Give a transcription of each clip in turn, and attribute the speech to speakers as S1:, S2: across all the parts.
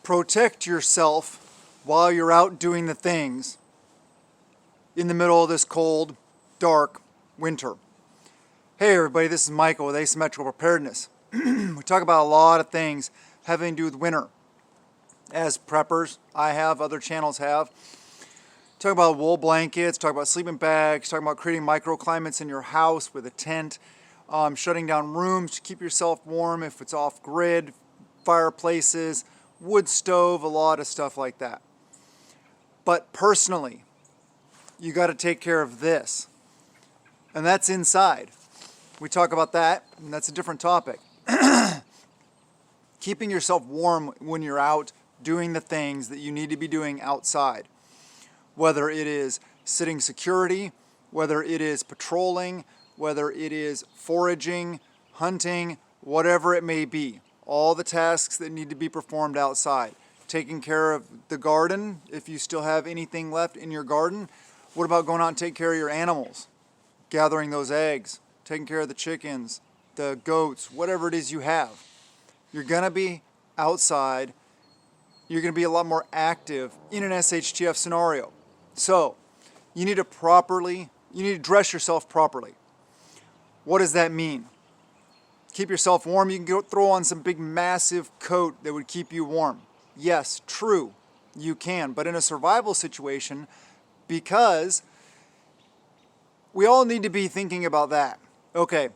S1: protect yourself while you're out doing the things in the middle of this cold, dark winter. Hey everybody, this is Michael with Asymmetrical Preparedness. We talk about a lot of things having to do with winter. As preppers, I have, other channels have. Talk about wool blankets, talk about sleeping bags, talk about creating microclimates in your house with a tent, shutting down rooms to keep yourself warm if it's off-grid, fireplaces, wood stove, a lot of stuff like that. But personally, you got to take care of this, and that's inside. We talk about that, and that's a different topic. Keeping yourself warm when you're out doing the things that you need to be doing outside. Whether it is sitting security, whether it is patrolling, whether it is foraging, hunting, whatever it may be. All the tasks that need to be performed outside. Taking care of the garden, if you still have anything left in your garden. What about going out and taking care of your animals? Gathering those eggs, taking care of the chickens, the goats, whatever it is you have. You're going to be outside. You're going to be a lot more active in an SHTF scenario. So, you need to dress yourself properly. What does that mean? Keep yourself warm. You can go throw on some big massive coat that would keep you warm. Yes, true, you can. But in a survival situation, because we all need to be thinking about that. Okay,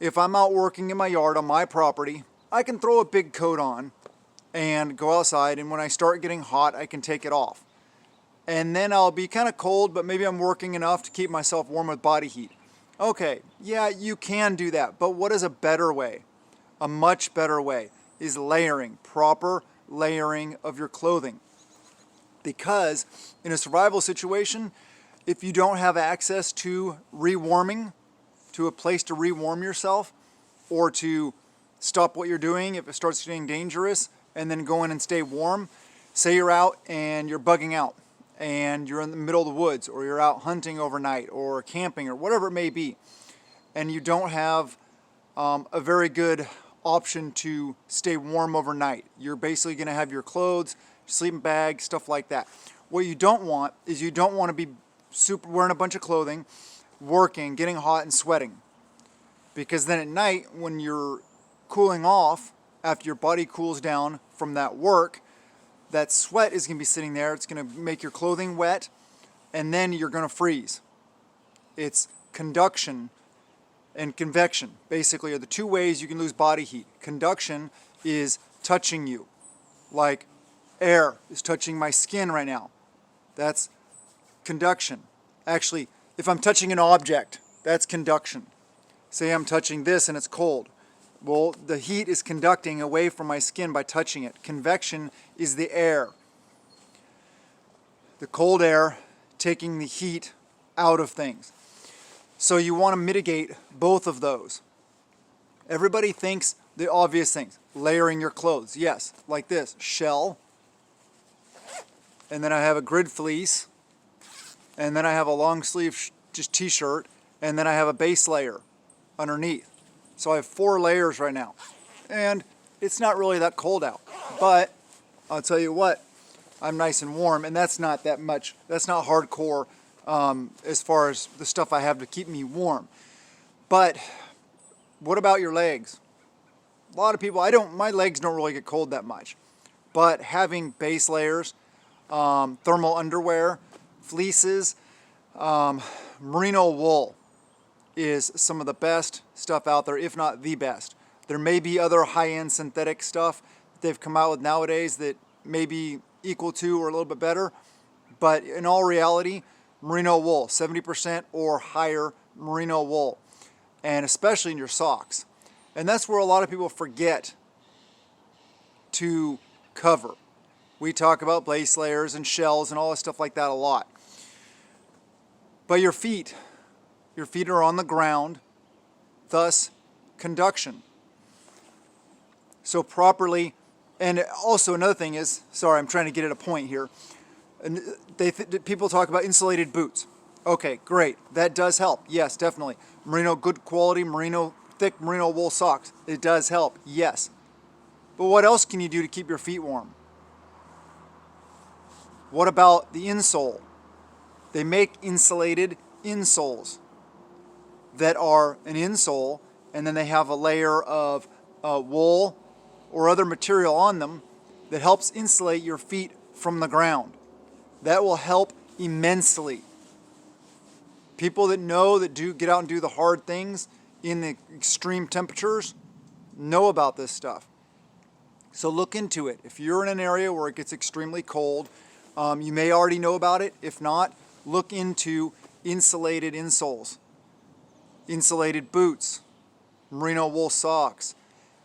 S1: if I'm out working in my yard on my property, I can throw a big coat on and go outside, and when I start getting hot, I can take it off. And then I'll be kind of cold, but maybe I'm working enough to keep myself warm with body heat. Okay, yeah, you can do that, but what is a better way? A much better way is layering, proper layering of your clothing. Because in a survival situation, if you don't have access to rewarming, to a place to rewarm yourself, or to stop what you're doing if it starts getting dangerous, and then go in and stay warm, say you're out and you're bugging out, and you're in the middle of the woods, or you're out hunting overnight, or camping, or whatever it may be, and you don't have a very good option to stay warm overnight. You're basically going to have your clothes, sleeping bag, stuff like that. What you don't want is you don't want to be wearing a bunch of clothing, working, getting hot and sweating. Because then at night, when you're cooling off, after your body cools down from that work, that sweat is going to be sitting there. It's going to make your clothing wet, and then you're going to freeze. It's conduction and convection, basically, are the two ways you can lose body heat. Conduction is touching you, like air is touching my skin right now. That's conduction. Actually, if I'm touching an object, that's conduction. Say I'm touching this and it's cold. Well, the heat is conducting away from my skin by touching it. Convection is the air. The cold air taking the heat out of things. So you want to mitigate both of those. Everybody thinks the obvious things. Layering your clothes. Yes, like this. Shell. And then I have a grid fleece. And then I have a long sleeve just t-shirt. And then I have a base layer underneath. So I have 4 layers right now, and it's not really that cold out, but I'll tell you what, I'm nice and warm, and that's not that much, that's not hardcore as far as the stuff I have to keep me warm. But what about your legs? A lot of people, my legs don't really get cold that much, but having base layers, thermal underwear, fleeces, merino wool, is some of the best stuff out there, if not the best. There may be other high-end synthetic stuff that they've come out with nowadays that may be equal to or a little bit better, but in all reality, merino wool, 70% or higher merino wool, and especially in your socks. And that's where a lot of people forget to cover. We talk about base layers and shells and all this stuff like that a lot. But your feet are on the ground, thus conduction. So properly, and also another thing is, sorry, I'm trying to get at a point here. And people talk about insulated boots. Okay, great. That does help. Yes, definitely. Merino, good quality, thick merino wool socks. It does help. Yes. But what else can you do to keep your feet warm? What about the insole? They make insulated insoles that are an insole, and then they have a layer of wool or other material on them that helps insulate your feet from the ground. That will help immensely. People that know, that do get out and do the hard things in the extreme temperatures, know about this stuff. So look into it. If you're in an area where it gets extremely cold, you may already know about it. If not, look into insulated insoles, insulated boots, merino wool socks,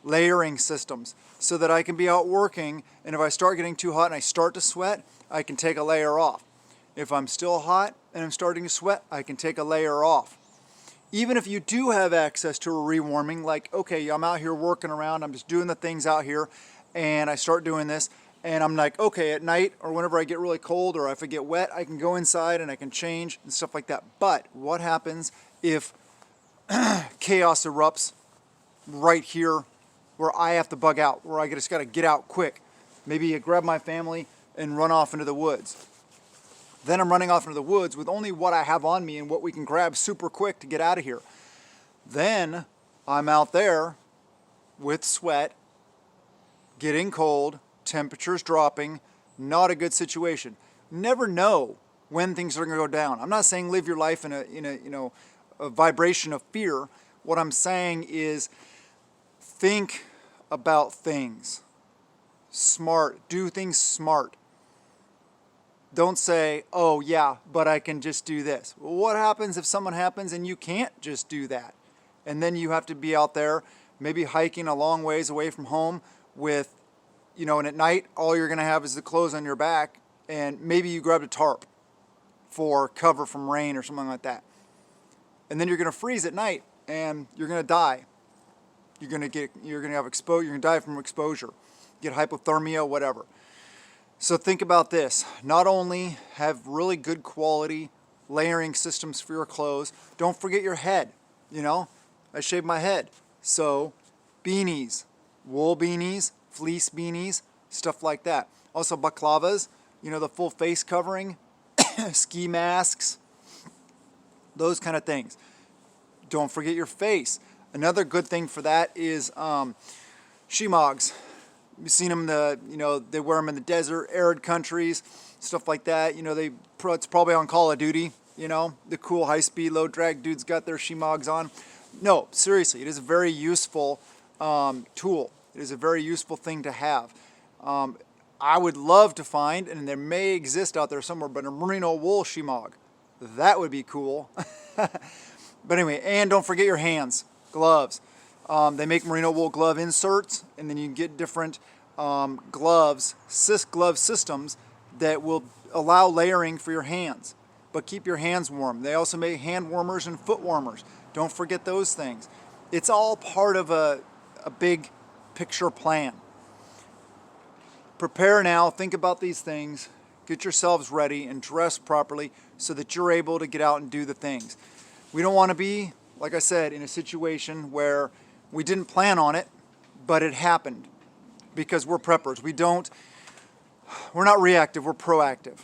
S1: layering systems, so that I can be out working, and if I start getting too hot and I start to sweat, I can take a layer off. If I'm still hot and I'm starting to sweat, I can take a layer off. Even if you do have access to a rewarming, like, okay, I'm out here working around, I'm just doing the things out here, and I start doing this, and I'm like, okay, at night or whenever I get really cold or if I get wet, I can go inside and I can change and stuff like that. But what happens if chaos erupts right here where I have to bug out, where I just got to get out quick? Maybe I grab my family and run off into the woods. Then I'm running off into the woods with only what I have on me and what we can grab super quick to get out of here. Then I'm out there with sweat, getting cold, temperatures dropping, not a good situation. Never know when things are going to go down. I'm not saying live your life in a vibration of fear. What I'm saying is think about things. Smart. Do things smart. Don't say, oh yeah, but I can just do this. Well, what happens if someone happens and you can't just do that? And then you have to be out there, maybe hiking a long ways away from home with, and at night, all you're going to have is the clothes on your back, and maybe you grabbed a tarp for cover from rain or something like that. And then you're going to freeze at night, and you're going to die. You're going to have exposure. You're going to die from exposure, get hypothermia, whatever. So think about this. Not only have really good quality layering systems for your clothes, don't forget your head. I shave my head. So beanies, wool beanies, fleece beanies, stuff like that. Also baklavas, the full face covering, ski masks, those kind of things. Don't forget your face. Another good thing for that is shemogs. You've seen them, they wear them in the desert, arid countries, stuff like that. It's probably on Call of Duty, the cool high-speed, low-drag dudes got their shemogs on. No, seriously, it is a very useful tool. It is a very useful thing to have. I would love to find, and there may exist out there somewhere, but a merino wool shemog. That would be cool. But anyway, and don't forget your hands, gloves. They make merino wool glove inserts, and then you can get different glove systems that will allow layering for your hands, but keep your hands warm. They also make hand warmers and foot warmers. Don't forget those things. It's all part of a big picture plan. Prepare now, think about these things, get yourselves ready and dress properly so that you're able to get out and do the things. We don't want to be, like I said, in a situation where we didn't plan on it, but it happened, because we're preppers. We're not reactive, we're proactive.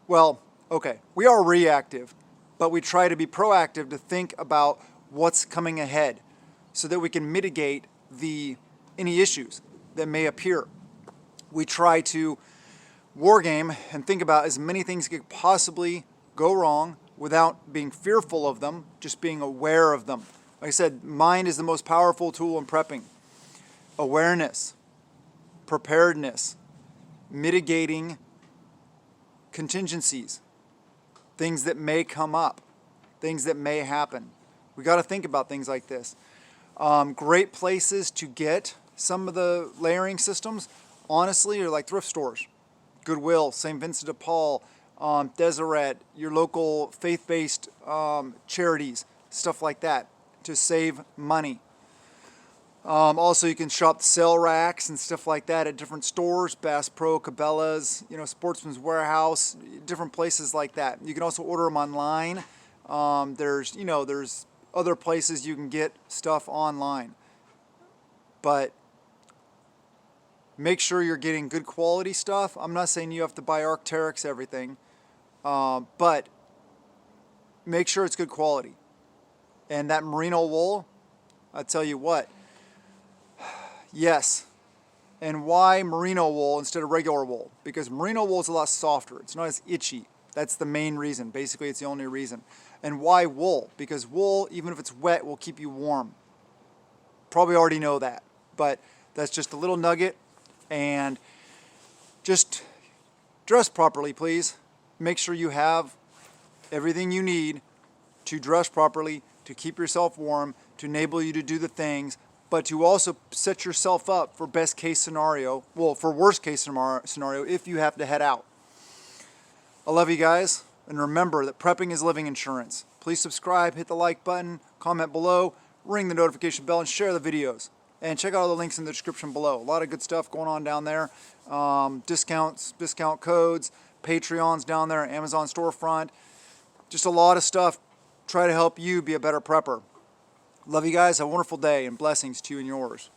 S1: Well, okay, we are reactive, but we try to be proactive to think about what's coming ahead so that we can mitigate any issues that may appear. We try to war game and think about as many things that could possibly go wrong without being fearful of them, just being aware of them. Like I said, mind is the most powerful tool in prepping. Awareness, preparedness, mitigating contingencies, things that may come up, things that may happen. We got to think about things like this. Great places to get some of the layering systems, honestly, are like thrift stores. Goodwill, St. Vincent de Paul, Deseret, your local faith-based charities, stuff like that, to save money. Also, you can shop the sale racks and stuff like that at different stores, Bass Pro, Cabela's, Sportsman's Warehouse, different places like that. You can also order them online. There's other places you can get stuff online. But Make sure you're getting good quality stuff. I'm not saying you have to buy Arc'teryx everything, but make sure it's good quality. And that merino wool, I tell you what, yes. And why merino wool instead of regular wool? Because merino wool is a lot softer. It's not as itchy. That's the main reason. Basically, it's the only reason. And why wool? Because wool, even if it's wet, will keep you warm. Probably already know that, but that's just a little nugget. And just dress properly, please. Make sure you have everything you need to dress properly, to keep yourself warm, to enable you to do the things, but to also set yourself up for best case scenario, well, for worst case scenario if you have to head out. I love you guys, and remember that prepping is living insurance. Please subscribe, hit the like button, comment below, ring the notification bell, and share the videos. And check out all the links in the description below. A lot of good stuff going on down there. Discounts, discount codes, Patreons down there, Amazon storefront. Just a lot of stuff. Try to help you be a better prepper. Love you guys. Have a wonderful day, and blessings to you and yours.